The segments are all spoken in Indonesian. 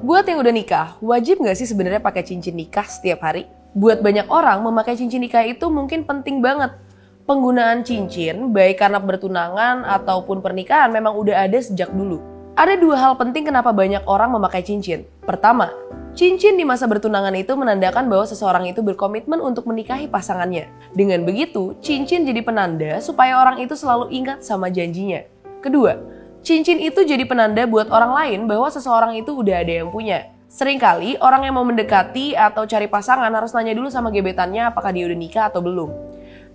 Buat yang udah nikah, wajib nggak sih sebenarnya pakai cincin nikah setiap hari? Buat banyak orang, memakai cincin nikah itu mungkin penting banget. Penggunaan cincin, baik karena bertunangan ataupun pernikahan memang udah ada sejak dulu. Ada dua hal penting kenapa banyak orang memakai cincin. Pertama, cincin di masa bertunangan itu menandakan bahwa seseorang itu berkomitmen untuk menikahi pasangannya. Dengan begitu, cincin jadi penanda supaya orang itu selalu ingat sama janjinya. Kedua, cincin itu jadi penanda buat orang lain bahwa seseorang itu udah ada yang punya. Seringkali orang yang mau mendekati atau cari pasangan harus nanya dulu sama gebetannya apakah dia udah nikah atau belum.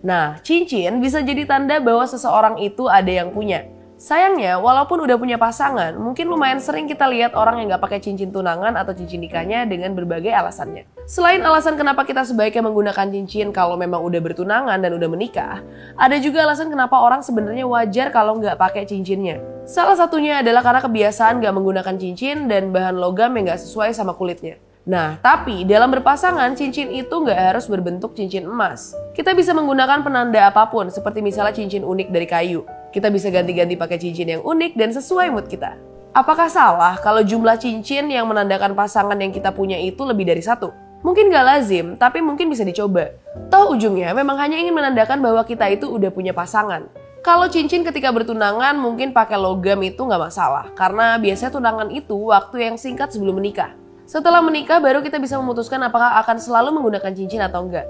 Nah, cincin bisa jadi tanda bahwa seseorang itu ada yang punya. Sayangnya, walaupun udah punya pasangan, mungkin lumayan sering kita lihat orang yang gak pakai cincin tunangan atau cincin nikahnya dengan berbagai alasannya. Selain alasan kenapa kita sebaiknya menggunakan cincin kalau memang udah bertunangan dan udah menikah, ada juga alasan kenapa orang sebenarnya wajar kalau nggak pakai cincinnya. Salah satunya adalah karena kebiasaan gak menggunakan cincin dan bahan logam yang gak sesuai sama kulitnya. Nah, tapi dalam berpasangan, cincin itu nggak harus berbentuk cincin emas. Kita bisa menggunakan penanda apapun, seperti misalnya cincin unik dari kayu. Kita bisa ganti-ganti pakai cincin yang unik dan sesuai mood kita. Apakah salah kalau jumlah cincin yang menandakan pasangan yang kita punya itu lebih dari satu? Mungkin gak lazim, tapi mungkin bisa dicoba. Toh ujungnya memang hanya ingin menandakan bahwa kita itu udah punya pasangan. Kalau cincin ketika bertunangan mungkin pakai logam itu nggak masalah, karena biasanya tunangan itu waktu yang singkat sebelum menikah. Setelah menikah baru kita bisa memutuskan apakah akan selalu menggunakan cincin atau enggak.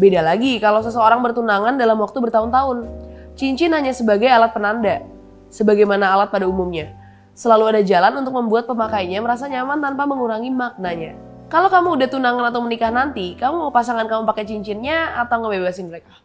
Beda lagi kalau seseorang bertunangan dalam waktu bertahun-tahun. Cincin hanya sebagai alat penanda, sebagaimana alat pada umumnya. Selalu ada jalan untuk membuat pemakainya merasa nyaman tanpa mengurangi maknanya. Kalau kamu udah tunangan atau menikah nanti, kamu mau pasangan kamu pakai cincinnya atau ngebebasin mereka?